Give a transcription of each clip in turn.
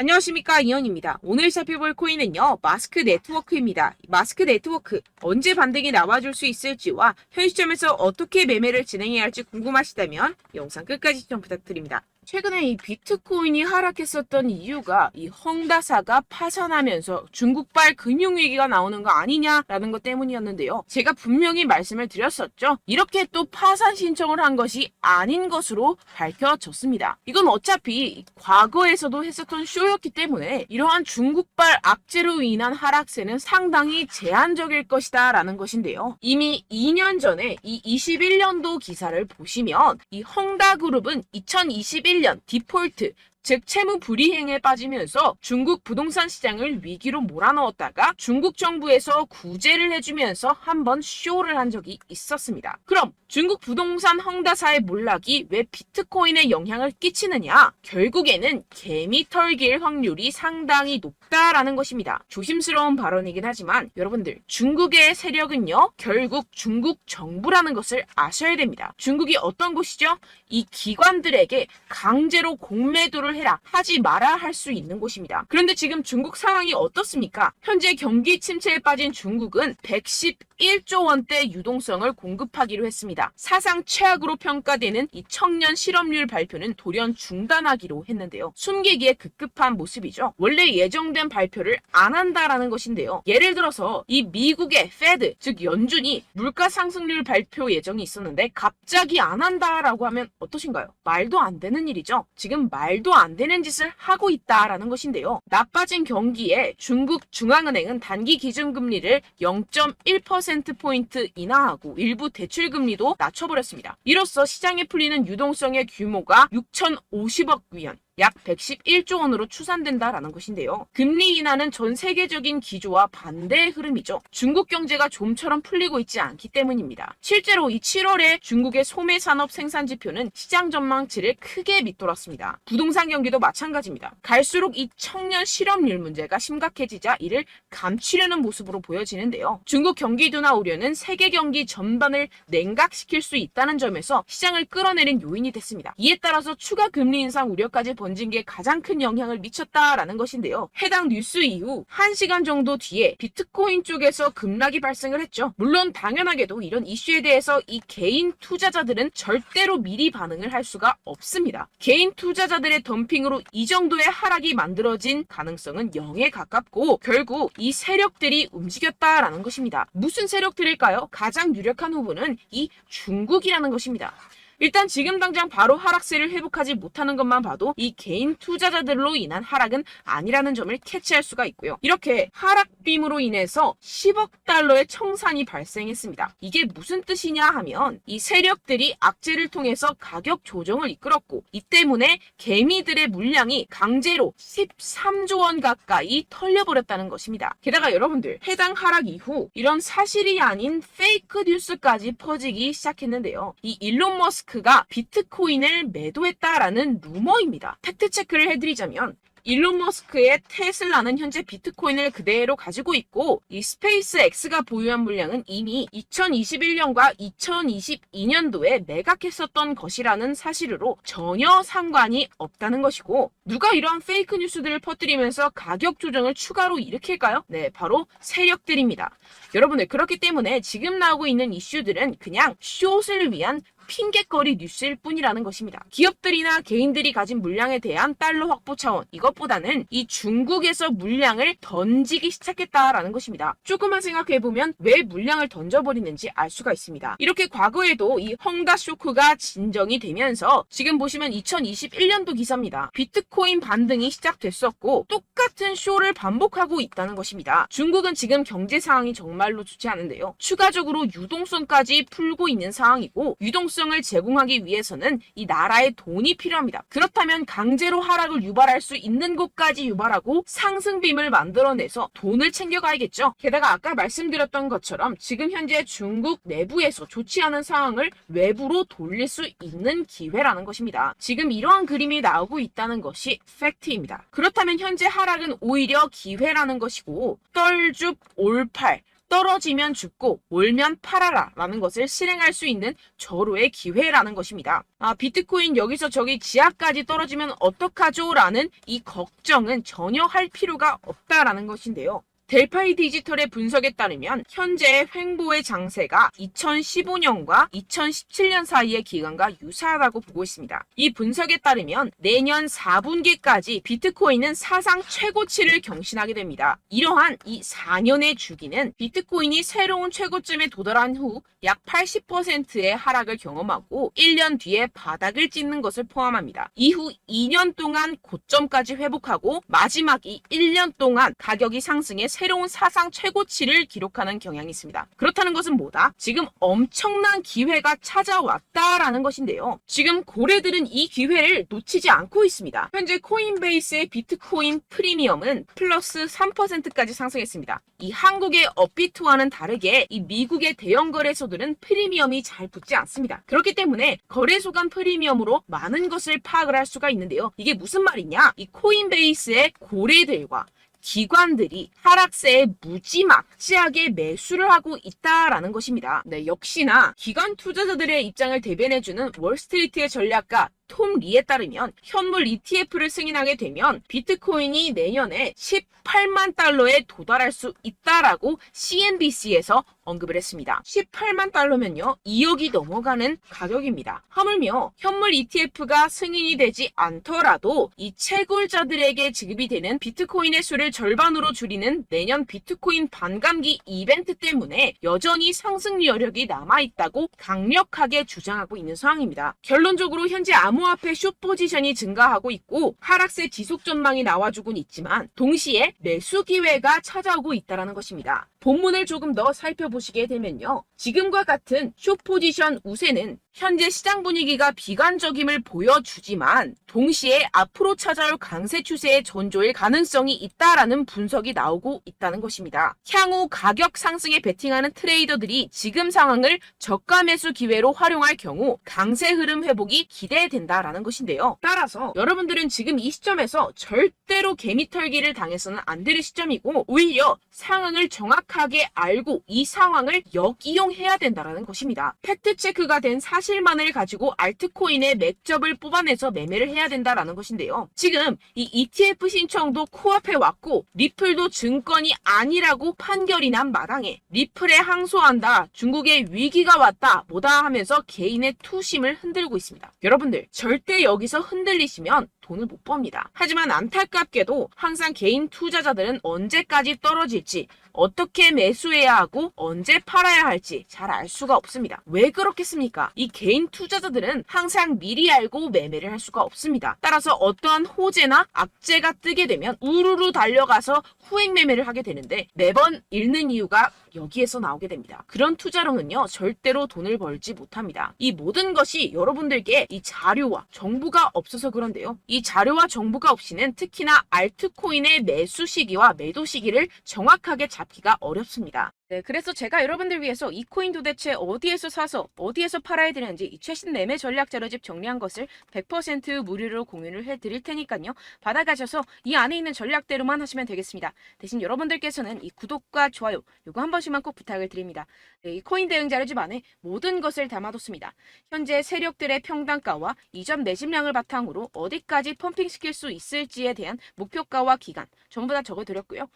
안녕하십니까, 이현입니다. 오늘 살펴볼 코인은요, 마스크 네트워크입니다. 마스크 네트워크 언제 반등이 나와줄 수 있을지와 현 시점에서 어떻게 매매를 진행해야 할지 궁금하시다면 영상 끝까지 시청 부탁드립니다. 최근에 이 비트코인이 하락했었던 이유가 이 헝다사가 파산하면서 중국발 금융위기가 나오는 거 아니냐라는 것 때문이었는데요. 제가 분명히 말씀을 드렸었죠. 이렇게 또 파산 신청을 한 것이 아닌 것으로 밝혀졌습니다. 이건 어차피 과거에서도 했었던 쇼였기 때문에 이러한 중국발 악재로 인한 하락세는 상당히 제한적일 것이다 라는 것인데요. 이미 2년 전에 이 21년도 기사를 보시면 이 헝다그룹은 2021년 디폴트, 즉 채무 불이행에 빠지면서 중국 부동산 시장을 위기로 몰아넣었다가 중국 정부에서 구제를 해주면서 한번 쇼를 한 적이 있었습니다. 그럼 중국 부동산 헝다사의 몰락이 왜 비트코인에 영향을 끼치느냐? 결국에는 개미 털길 확률이 상당히 높다라는 것입니다. 조심스러운 발언이긴 하지만 여러분들, 중국의 세력은요, 결국 중국 정부라는 것을 아셔야 됩니다. 중국이 어떤 곳이죠? 이 기관들에게 강제로 공매도를 해라, 하지 마라 할 수 있는 곳입니다. 그런데 지금 중국 상황이 어떻습니까? 현재 경기 침체에 빠진 중국은 111조 원대 유동성을 공급하기로 했습니다. 사상 최악으로 평가되는 이 청년 실업률 발표는 돌연 중단하기로 했는데요. 숨기기에 급급한 모습이죠. 원래 예정된 발표를 안 한다라는 것인데요. 예를 들어서 이 미국의 페드, 즉 연준이 물가 상승률 발표 예정이 있었는데 갑자기 안 한다라고 하면 어떠신가요? 말도 안 되는 일이죠. 지금 말도 안 되는 짓을 하고 있다라는 것인데요. 나빠진 경기에 중국 중앙은행은 단기 기준금리를 0.1%포인트 인하하고 일부 대출금리도 낮춰버렸습니다. 이로써 시장에 풀리는 유동성의 규모가 6,050억 위안, 약 111조 원으로 추산된다라는 것인데요. 금리 인하는 전 세계적인 기조와 반대의 흐름이죠. 중국 경제가 좀처럼 풀리고 있지 않기 때문입니다. 실제로 이 7월에 중국의 소매 산업 생산 지표는 시장 전망치를 크게 밑돌았습니다. 부동산 경기도 마찬가지입니다. 갈수록 이 청년 실업률 문제가 심각해지자 이를 감추려는 모습으로 보여지는데요. 중국 경기 둔화 우려는 세계 경기 전반을 냉각시킬 수 있다는 점에서 시장을 끌어내린 요인이 됐습니다. 이에 따라서 추가 금리 인상 우려까지 번진 게 가장 큰 영향을 미쳤다라는 것인데요. 해당 뉴스 이후 1시간 정도 뒤에 비트코인 쪽에서 급락이 발생을 했죠. 물론 당연하게도 이런 이슈에 대해서 이 개인 투자자들은 절대로 미리 반응을 할 수가 없습니다. 개인 투자자들의 덤핑으로 이 정도의 하락이 만들어진 가능성은 0에 가깝고 결국 이 세력들이 움직였다라는 것입니다. 무슨 세력들일까요? 가장 유력한 후보는 이 중국이라는 것입니다. 일단 지금 당장 바로 하락세를 회복하지 못하는 것만 봐도 이 개인 투자자들로 인한 하락은 아니라는 점을 캐치할 수가 있고요. 이렇게 하락빔으로 인해서 10억 달러의 청산이 발생했습니다. 이게 무슨 뜻이냐 하면 이 세력들이 악재를 통해서 가격 조정을 이끌었고 이 때문에 개미들의 물량이 강제로 13조 원 가까이 털려버렸다는 것입니다. 게다가 여러분들, 해당 하락 이후 이런 사실이 아닌 페이크 뉴스까지 퍼지기 시작했는데요. 이 일론 머스크가 비트코인을 매도했다라는 루머입니다. 팩트 체크를 해드리자면 일론 머스크의 테슬라는 현재 비트코인을 그대로 가지고 있고 이 스페이스X가 보유한 물량은 이미 2021년과 2022년도에 매각했었던 것이라는 사실로 전혀 상관이 없다는 것이고, 누가 이러한 페이크 뉴스들을 퍼뜨리면서 가격 조정을 추가로 일으킬까요? 네, 바로 세력들입니다. 여러분들, 그렇기 때문에 지금 나오고 있는 이슈들은 그냥 숏을 위한 핑계거리 뉴스일 뿐이라는 것입니다. 기업들이나 개인들이 가진 물량에 대한 달러 확보 차원, 이것보다는 이 중국에서 물량을 던지기 시작했다라는 것입니다. 조금만 생각해보면 왜 물량을 던져버리는지 알 수가 있습니다. 이렇게 과거에도 이 헝다 쇼크가 진정이 되면서 지금 보시면 2021년도 기사입니다. 비트코인 반등이 시작됐었고 똑같은 쇼를 반복하고 있다는 것입니다. 중국은 지금 경제 상황이 정말로 좋지 않은데요. 추가적으로 유동성까지 풀고 있는 상황이고, 유동성을 제공하기 위해서는 이 나라의 돈이 필요합니다. 그렇다면 강제로 하락을 유발할 수 있는 곳까지 유발하고 상승빔을 만들어내서 돈을 챙겨가야겠죠. 게다가 아까 말씀드렸던 것처럼 지금 현재 중국 내부에서 좋지 않은 상황을 외부로 돌릴 수 있는 기회라는 것입니다. 지금 이러한 그림이 나오고 있다는 것이 팩트입니다. 그렇다면 현재 하락은 오히려 기회라는 것이고, 떨줍 올팔, 떨어지면 죽고 올면 팔아라 라는 것을 실행할 수 있는 절호의 기회라는 것입니다. 비트코인 여기서 저기 지하까지 떨어지면 어떡하죠? 라는 이 걱정은 전혀 할 필요가 없다라는 것인데요. 델파이 디지털의 분석에 따르면 현재의 횡보의 장세가 2015년과 2017년 사이의 기간과 유사하다고 보고 있습니다. 이 분석에 따르면 내년 4분기까지 비트코인은 사상 최고치를 경신하게 됩니다. 이러한 이 4년의 주기는 비트코인이 새로운 최고점에 도달한 후 약 80%의 하락을 경험하고 1년 뒤에 바닥을 찍는 것을 포함합니다. 이후 2년 동안 고점까지 회복하고 마지막 이 1년 동안 가격이 상승해 새로운 사상 최고치를 기록하는 경향이 있습니다. 그렇다는 것은 뭐다? 지금 엄청난 기회가 찾아왔다라는 것인데요. 지금 고래들은 이 기회를 놓치지 않고 있습니다. 현재 코인베이스의 비트코인 프리미엄은 플러스 3%까지 상승했습니다. 이 한국의 업비트와는 다르게 이 미국의 대형 거래소들은 프리미엄이 잘 붙지 않습니다. 그렇기 때문에 거래소 간 프리미엄으로 많은 것을 파악을 할 수가 있는데요. 이게 무슨 말이냐? 이 코인베이스의 고래들과 기관들이 하락세에 무지막지하게 매수를 하고 있다라는 것입니다. 네, 역시나 기관 투자자들의 입장을 대변해주는 월스트리트의 전략가 톰 리에 따르면 현물 ETF를 승인하게 되면 비트코인이 내년에 18만 달러에 도달할 수 있다라고 CNBC에서 언급을 했습니다. 18만 달러면요 2억이 넘어가는 가격입니다. 하물며 현물 ETF가 승인이 되지 않더라도 이 채굴자들에게 지급이 되는 비트코인의 수를 절반으로 줄이는 내년 비트코인 반감기 이벤트 때문에 여전히 상승 여력이 남아있다고 강력하게 주장하고 있는 상황입니다. 결론적으로 현재 암호화폐 숏 포지션이 증가하고 있고 하락세 지속 전망이 나와주곤 있지만 동시에 매수 기회가 찾아오고 있다는 것입니다. 본문을 조금 더 살펴보시게 되면요. 지금과 같은 숏 포지션 우세는 현재 시장 분위기가 비관적임을 보여주지만 동시에 앞으로 찾아올 강세 추세의 전조일 가능성이 있다라는 분석이 나오고 있다는 것입니다. 향후 가격 상승에 베팅하는 트레이더들이 지금 상황을 저가 매수 기회로 활용할 경우 강세 흐름 회복이 기대된다라는 것인데요. 따라서 여러분들은 지금 이 시점에서 절대로 개미털기를 당해서는 안 될 시점이고 오히려 상황을 정확하게 알고 이 상황을 역이용해야 된다라는 것입니다. 팩트체크가 된 사실만을 가지고 알트코인의 맥접을 뽑아내서 매매를 해야 된다라는 것인데요. 지금 이 ETF 신청도 코앞에 왔고 리플도 증권이 아니라고 판결이 난 마당에 리플에 항소한다, 중국의 위기가 왔다 뭐다 하면서 개인의 투심을 흔들고 있습니다. 여러분들 절대 여기서 흔들리시면 돈을 못 법니다. 하지만 안타깝게도 항상 개인 투자자들은 언제까지 떨어질지 어떻게 매수해야 하고 언제 팔아야 할지 잘 알 수가 없습니다. 왜 그렇겠습니까? 이 개인 투자자들은 항상 미리 알고 매매를 할 수가 없습니다. 따라서 어떠한 호재나 악재가 뜨게 되면 우르르 달려가서 후행 매매를 하게 되는데 매번 잃는 이유가 여기에서 나오게 됩니다. 그런 투자로는요 절대로 돈을 벌지 못합니다. 이 모든 것이 여러분들께 이 자료와 정보가 없어서 그런데요. 이 자료와 정보가 없이는 특히나 알트코인의 매수 시기와 매도 시기를 정확하게 잡기가 어렵습니다. 네, 그래서 제가 여러분들 위해서 이 코인 도대체 어디에서 사서 어디에서 팔아야 되는지 이 최신 매매 전략 자료집 정리한 것을 100% 무료로 공유를 해드릴 테니까요. 받아가셔서 이 안에 있는 전략대로만 하시면 되겠습니다. 대신 여러분들께서는 이 구독과 좋아요 요거 한 번씩만 꼭 부탁을 드립니다. 네, 이 코인 대응 자료집 안에 모든 것을 담아뒀습니다. 현재 세력들의 평단가와 이전 매집량을 바탕으로 어디까지 펌핑시킬 수 있을지에 대한 목표가와 기간 전부 다 적어드렸고요.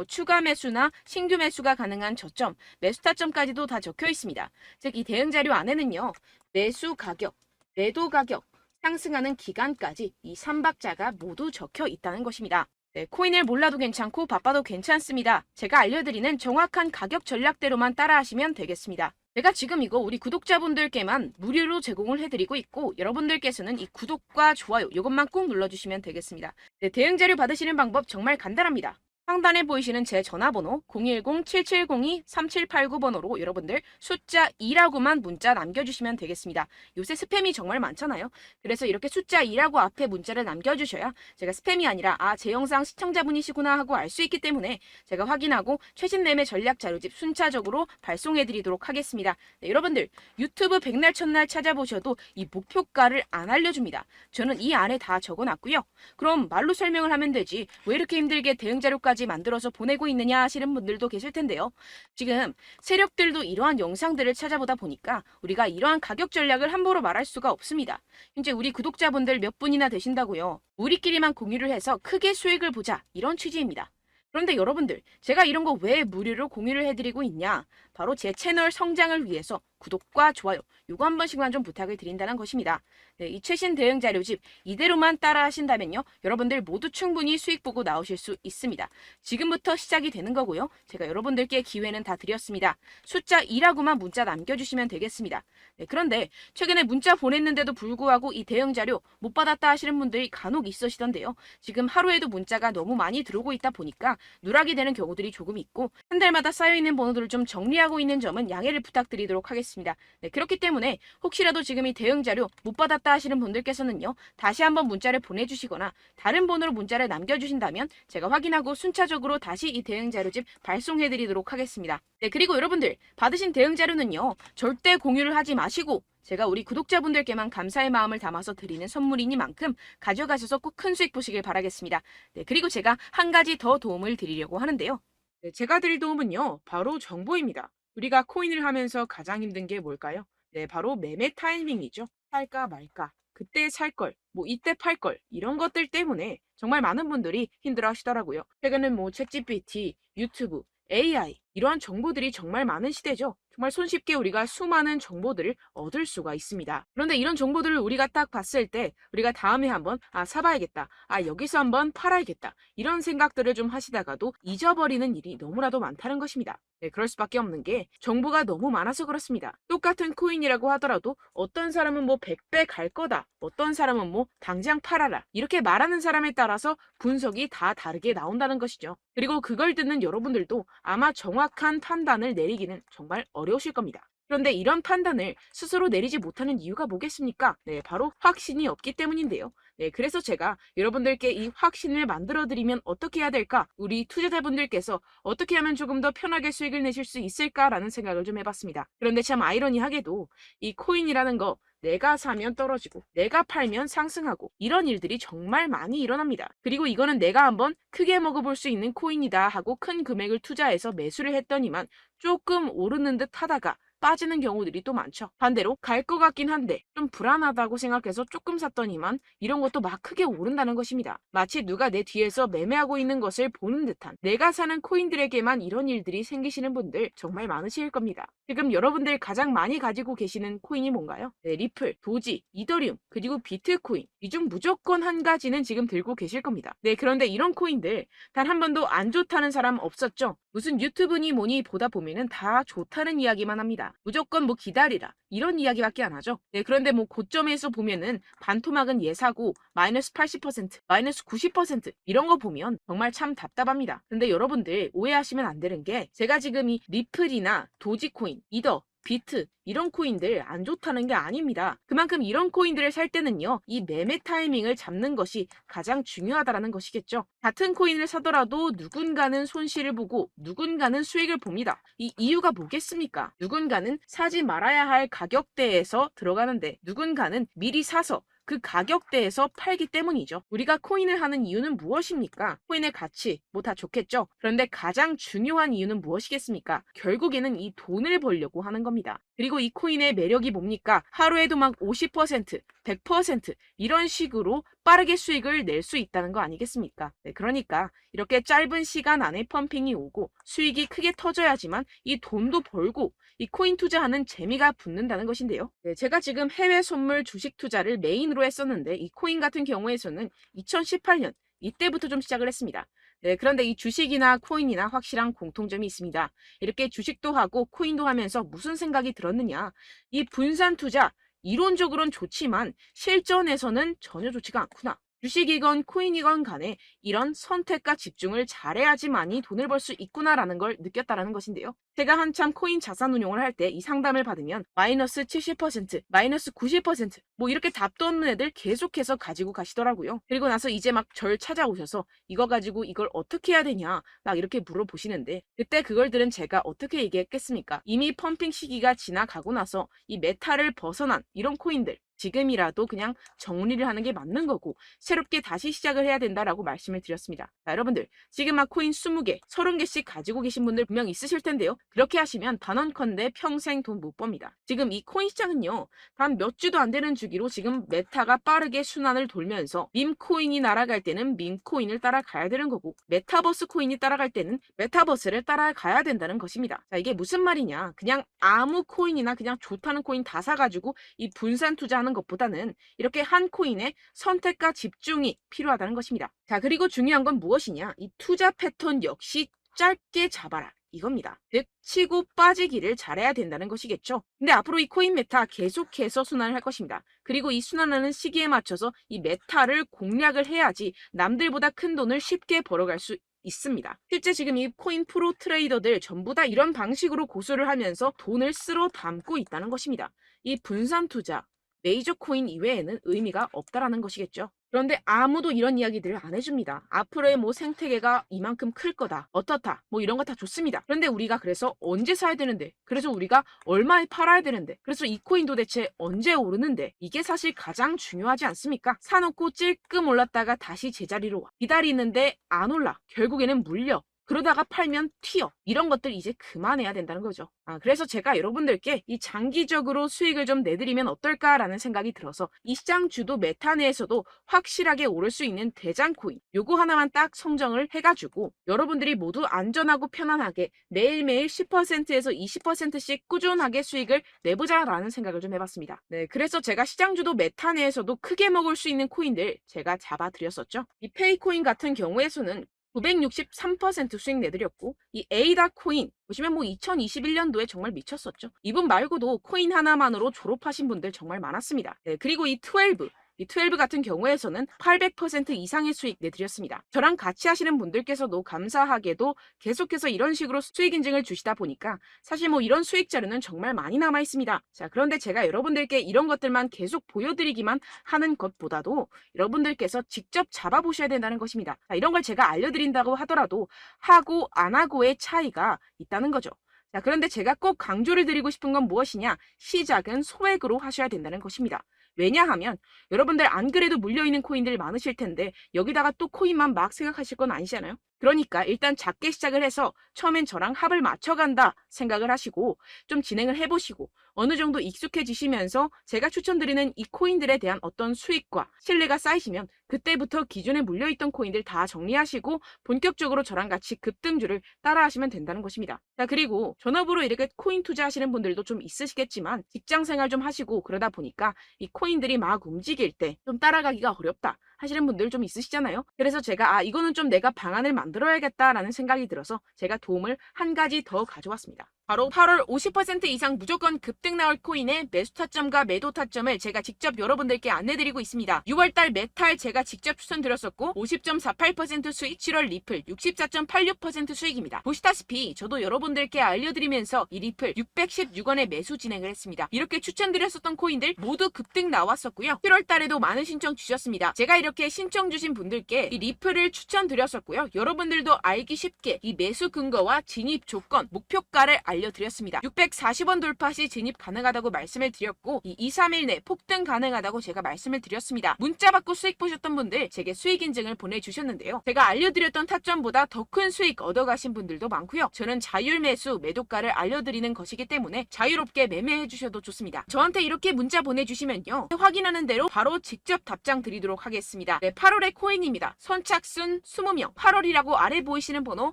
추가 매수나 신규 매수가 가능한 저점, 매수 타점까지도 다 적혀 있습니다. 즉 이 대응 자료 안에는요. 매수 가격, 매도 가격, 상승하는 기간까지 이 3박자가 모두 적혀 있다는 것입니다. 네, 코인을 몰라도 괜찮고 바빠도 괜찮습니다. 제가 알려드리는 정확한 가격 전략대로만 따라하시면 되겠습니다. 제가 지금 이거 우리 구독자분들께만 무료로 제공을 해드리고 있고 여러분들께서는 이 구독과 좋아요 이것만 꼭 눌러주시면 되겠습니다. 네, 대응 자료 받으시는 방법 정말 간단합니다. 상단에 보이시는 제 전화번호 010-7702-3789번호로 여러분들 숫자 2라고만 문자 남겨주시면 되겠습니다. 요새 스팸이 정말 많잖아요. 그래서 이렇게 숫자 2라고 앞에 문자를 남겨주셔야 제가 스팸이 아니라 제 영상 시청자분이시구나 하고 알 수 있기 때문에 제가 확인하고 최신 매매 전략 자료집 순차적으로 발송해드리도록 하겠습니다. 네, 여러분들 유튜브 백날 첫날 찾아보셔도 이 목표가를 안 알려줍니다. 저는 이 안에 다 적어놨고요. 그럼 말로 설명을 하면 되지 왜 이렇게 힘들게 대응 자료까지 영상까지 만들어서 보내고 있느냐 하시는 분들도 계실 텐데요. 지금 세력들도 이러한 영상들을 찾아보다 보니까 우리가 이러한 가격 전략을 함부로 말할 수가 없습니다. 현재 우리 구독자분들 몇 분이나 되신다고요. 우리끼리만 공유를 해서 크게 수익을 보자, 이런 취지입니다. 그런데 여러분들, 제가 이런 거 왜 무료로 공유를 해드리고 있냐? 바로 제 채널 성장을 위해서 구독과 좋아요, 요거 한 번씩만 좀 부탁을 드린다는 것입니다. 네, 이 최신 대응 자료집 이대로만 따라 하신다면요, 여러분들 모두 충분히 수익 보고 나오실 수 있습니다. 지금부터 시작이 되는 거고요. 제가 여러분들께 기회는 다 드렸습니다. 숫자 2라고만 문자 남겨주시면 되겠습니다. 네, 그런데 최근에 문자 보냈는데도 불구하고 이 대응 자료 못 받았다 하시는 분들이 간혹 있으시던데요. 지금 하루에도 문자가 너무 많이 들어오고 있다 보니까 누락이 되는 경우들이 조금 있고, 한 달마다 쌓여있는 번호들을 좀 정리하고 있는 점은 양해를 부탁드리도록 하겠습니다. 네, 그렇기 때문에 혹시라도 지금 이 대응 자료 못 받았다 하시는 분들께서는요, 다시 한번 문자를 보내주시거나 다른 번호로 문자를 남겨주신다면 제가 확인하고 순차적으로 다시 이 대응 자료집 발송해드리도록 하겠습니다. 네, 그리고 여러분들 받으신 대응 자료는요, 절대 공유를 하지 마시고 제가 우리 구독자분들께만 감사의 마음을 담아서 드리는 선물이니만큼 가져가셔서 꼭 큰 수익 보시길 바라겠습니다. 네, 그리고 제가 한 가지 더 도움을 드리려고 하는데요. 네, 제가 드릴 도움은요, 바로 정보입니다. 우리가 코인을 하면서 가장 힘든 게 뭘까요? 네, 바로 매매 타이밍이죠. 살까 말까, 그때 살 걸, 뭐 이때 팔 걸, 이런 것들 때문에 정말 많은 분들이 힘들어 하시더라고요. 최근엔 뭐 챗GPT, 유튜브, AI, 이러한 정보들이 정말 많은 시대죠. 정말 손쉽게 우리가 수많은 정보들을 얻을 수가 있습니다. 그런데 이런 정보들을 우리가 딱 봤을 때 우리가 다음에 한번 사봐야겠다. 여기서 한번 팔아야겠다. 이런 생각들을 좀 하시다가도 잊어버리는 일이 너무나도 많다는 것입니다. 네, 그럴 수밖에 없는 게 정보가 너무 많아서 그렇습니다. 똑같은 코인이라고 하더라도 어떤 사람은 뭐 100배 갈 거다. 어떤 사람은 뭐 당장 팔아라. 이렇게 말하는 사람에 따라서 분석이 다 다르게 나온다는 것이죠. 그리고 그걸 듣는 여러분들도 아마 정확한 판단을 내리기는 정말 어려우실 겁니다. 그런데 이런 판단을 스스로 내리지 못하는 이유가 뭐겠습니까? 네, 바로 확신이 없기 때문인데요. 네, 그래서 제가 여러분들께 이 확신을 만들어 드리면 어떻게 해야 될까? 우리 투자자분들께서 어떻게 하면 조금 더 편하게 수익을 내실 수 있을까라는 생각을 좀 해봤습니다. 그런데 참 아이러니하게도 이 코인이라는 거 내가 사면 떨어지고 내가 팔면 상승하고 이런 일들이 정말 많이 일어납니다. 그리고 이거는 내가 한번 크게 먹어볼 수 있는 코인이다 하고 큰 금액을 투자해서 매수를 했더니만 조금 오르는 듯 하다가 빠지는 경우들이 또 많죠. 반대로 갈 것 같긴 한데 좀 불안하다고 생각해서 조금 샀더니만 이런 것도 막 크게 오른다는 것입니다. 마치 누가 내 뒤에서 매매하고 있는 것을 보는 듯한, 내가 사는 코인들에게만 이런 일들이 생기시는 분들 정말 많으실 겁니다. 지금 여러분들 가장 많이 가지고 계시는 코인이 뭔가요? 네, 리플, 도지, 이더리움, 그리고 비트코인. 이 중 무조건 한 가지는 지금 들고 계실 겁니다. 네, 그런데 이런 코인들 단 한 번도 안 좋다는 사람 없었죠? 무슨 유튜브니 뭐니 보다 보면은 다 좋다는 이야기만 합니다. 무조건 뭐 기다리라, 이런 이야기밖에 안 하죠. 네, 그런데 뭐 고점에서 보면은 반토막은 예사고 마이너스 80%, 마이너스 90% 이런 거 보면 정말 참 답답합니다. 근데 여러분들 오해하시면 안 되는 게, 제가 지금 이 리플이나 도지코인, 이더, 비트 이런 코인들 안 좋다는 게 아닙니다. 그만큼 이런 코인들을 살 때는요, 이 매매 타이밍을 잡는 것이 가장 중요하다라는 것이겠죠. 같은 코인을 사더라도 누군가는 손실을 보고 누군가는 수익을 봅니다. 이 이유가 뭐겠습니까? 누군가는 사지 말아야 할 가격대에서 들어가는데 누군가는 미리 사서 그 가격대에서 팔기 때문이죠. 우리가 코인을 하는 이유는 무엇입니까? 코인의 가치, 뭐 다 좋겠죠? 그런데 가장 중요한 이유는 무엇이겠습니까? 결국에는 이 돈을 벌려고 하는 겁니다. 그리고 이 코인의 매력이 뭡니까? 하루에도 막 50%, 100% 이런 식으로 빠르게 수익을 낼 수 있다는 거 아니겠습니까? 네, 그러니까 이렇게 짧은 시간 안에 펌핑이 오고 수익이 크게 터져야지만 이 돈도 벌고 이 코인 투자하는 재미가 붙는다는 것인데요. 네, 제가 지금 해외 선물 주식 투자를 메인으로 했었는데 이 코인 같은 경우에서는 2018년 이때부터 좀 시작을 했습니다. 네, 그런데 이 주식이나 코인이나 확실한 공통점이 있습니다. 이렇게 주식도 하고 코인도 하면서 무슨 생각이 들었느냐? 이 분산 투자, 이론적으로는 좋지만 실전에서는 전혀 좋지가 않구나. 주식이건 코인이건 간에 이런 선택과 집중을 잘해야지만이 돈을 벌 수 있구나라는 걸 느꼈다라는 것인데요. 제가 한참 코인 자산 운용을 할 때 이 상담을 받으면 마이너스 70%, 마이너스 90%, 뭐 이렇게 답도 없는 애들 계속해서 가지고 가시더라고요. 그리고 나서 이제 막 절 찾아오셔서 이거 가지고 이걸 어떻게 해야 되냐 막 이렇게 물어보시는데, 그때 그걸 들은 제가 어떻게 얘기했겠습니까? 이미 펌핑 시기가 지나가고 나서 이 메타를 벗어난 이런 코인들, 지금이라도 그냥 정리를 하는 게 맞는 거고 새롭게 다시 시작을 해야 된다라고 말씀을 드렸습니다. 자, 여러분들 지금 막 코인 20개, 30개씩 가지고 계신 분들 분명 있으실 텐데요. 그렇게 하시면 단언컨대 평생 돈 못 법니다. 지금 이 코인 시장은요. 단 몇 주도 안 되는 주기로 지금 메타가 빠르게 순환을 돌면서 밈코인이 날아갈 때는 밈코인을 따라가야 되는 거고 메타버스 코인이 따라갈 때는 메타버스를 따라가야 된다는 것입니다. 자, 이게 무슨 말이냐. 그냥 아무 코인이나 그냥 좋다는 코인 다 사가지고 이 분산 투자하는 것보다는 이렇게 한 코인에 선택과 집중이 필요하다는 것입니다. 자, 그리고 중요한 건 무엇이냐. 이 투자 패턴 역시 짧게 잡아라. 이겁니다. 즉 치고 빠지기를 잘해야 된다는 것이겠죠. 근데 앞으로 이 코인 메타 계속해서 순환을 할 것입니다. 그리고 이 순환하는 시기에 맞춰서 이 메타를 공략을 해야지 남들보다 큰 돈을 쉽게 벌어갈 수 있습니다. 실제 지금 이 코인 프로 트레이더들 전부 다 이런 방식으로 고수를 하면서 돈을 쓸어 담고 있다는 것입니다. 이 분산 투자, 메이저 코인 이외에는 의미가 없다라는 것이겠죠. 그런데 아무도 이런 이야기들을 안 해줍니다. 앞으로의 뭐 생태계가 이만큼 클 거다. 어떻다. 뭐 이런 거 다 좋습니다. 그런데 우리가 그래서 언제 사야 되는데? 그래서 우리가 얼마에 팔아야 되는데? 그래서 이 코인도 대체 언제 오르는데? 이게 사실 가장 중요하지 않습니까? 사놓고 찔끔 올랐다가 다시 제자리로 와. 기다리는데 안 올라. 결국에는 물려. 그러다가 팔면 튀어. 이런 것들 이제 그만해야 된다는 거죠. 그래서 제가 여러분들께 이 장기적으로 수익을 좀 내드리면 어떨까라는 생각이 들어서 이 시장 주도 메타 내에서도 확실하게 오를 수 있는 대장 코인 요거 하나만 딱 선정을 해가지고 여러분들이 모두 안전하고 편안하게 매일매일 10%에서 20%씩 꾸준하게 수익을 내보자라는 생각을 좀 해봤습니다. 네, 그래서 제가 시장 주도 메타 내에서도 크게 먹을 수 있는 코인들 제가 잡아드렸었죠. 이 페이코인 같은 경우에서는 963% 수익 내드렸고 이 에이다 코인 보시면 뭐 2021년도에 정말 미쳤었죠. 이분 말고도 코인 하나만으로 졸업하신 분들 정말 많았습니다. 네, 그리고 이 12 같은 경우에서는 800% 이상의 수익 내드렸습니다. 저랑 같이 하시는 분들께서도 감사하게도 계속해서 이런 식으로 수익 인증을 주시다 보니까 사실 뭐 이런 수익 자료는 정말 많이 남아 있습니다. 자, 그런데 제가 여러분들께 이런 것들만 계속 보여드리기만 하는 것보다도 여러분들께서 직접 잡아보셔야 된다는 것입니다. 자, 이런 걸 제가 알려드린다고 하더라도 하고 안 하고의 차이가 있다는 거죠. 자, 그런데 제가 꼭 강조를 드리고 싶은 건 무엇이냐? 시작은 소액으로 하셔야 된다는 것입니다. 왜냐하면 여러분들 안 그래도 물려있는 코인들 많으실 텐데 여기다가 또 코인만 막 생각하실 건 아니잖아요. 그러니까 일단 작게 시작을 해서 처음엔 저랑 합을 맞춰간다 생각을 하시고 좀 진행을 해보시고 어느 정도 익숙해지시면서 제가 추천드리는 이 코인들에 대한 어떤 수익과 신뢰가 쌓이시면 그때부터 기존에 물려있던 코인들 다 정리하시고 본격적으로 저랑 같이 급등주를 따라하시면 된다는 것입니다. 자, 그리고 전업으로 이렇게 코인 투자하시는 분들도 좀 있으시겠지만 직장 생활 좀 하시고 그러다 보니까 이 코인들이 막 움직일 때 좀 따라가기가 어렵다 하시는 분들 좀 있으시잖아요. 그래서 제가 이거는 좀 내가 방안을 만들어야겠다라는 생각이 들어서 제가 도움을 한 가지 더 가져왔습니다. 바로 8월 50% 이상 무조건 급등 나올 코인의 매수 타점과 매도 타점을 제가 직접 여러분들께 안내드리고 있습니다. 6월달 메탈 제가 직접 추천드렸었고 50.48% 수익, 7월 리플 64.86% 수익입니다. 보시다시피 저도 여러분들께 알려드리면서 이 리플 616원에 매수 진행을 했습니다. 이렇게 추천드렸었던 코인들 모두 급등 나왔었고요. 7월달에도 많은 신청 주셨습니다. 제가 이렇게 신청 주신 분들께 이 리플을 추천드렸었고요. 여러분들도 알기 쉽게 이 매수 근거와 진입 조건, 목표가를 알려드렸습니다. 640원 돌파 시 진입 가능하다고 말씀을 드렸고 이 2-3일 내 폭등 가능하다고 제가 말씀을 드렸습니다. 문자 받고 수익 보셨던 분들 제게 수익 인증을 보내주셨는데요. 제가 알려드렸던 타점보다 더 큰 수익 얻어가신 분들도 많고요. 저는 자율 매수 매도가를 알려드리는 것이기 때문에 자유롭게 매매해 주셔도 좋습니다. 저한테 이렇게 문자 보내주시면요. 확인하는 대로 바로 직접 답장 드리도록 하겠습니다. 네, 8월의 코인입니다. 선착순 20명 8월이라고 아래 보이시는 번호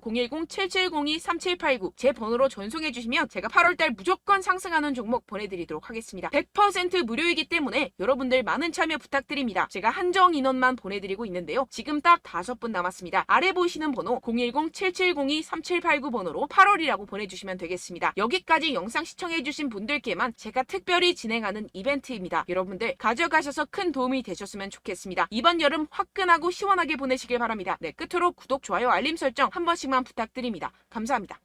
010-7702-3789 제 번호로 전송해 주시면 제가 8월달 무조건 상승하는 종목 보내드리도록 하겠습니다. 100% 무료이기 때문에 여러분들 많은 참여 부탁드립니다. 제가 한정 인원만 보내드리고 있는데요. 지금 딱 5분 남았습니다. 아래 보이시는 번호 010-7702-3789 번호로 8월이라고 보내주시면 되겠습니다. 여기까지 영상 시청해주신 분들께만 제가 특별히 진행하는 이벤트입니다. 여러분들 가져가셔서 큰 도움이 되셨으면 좋겠습니다. 이번 여름 화끈하고 시원하게 보내시길 바랍니다. 네, 끝으로 구독, 좋아요, 알림 설정 한 번씩만 부탁드립니다. 감사합니다.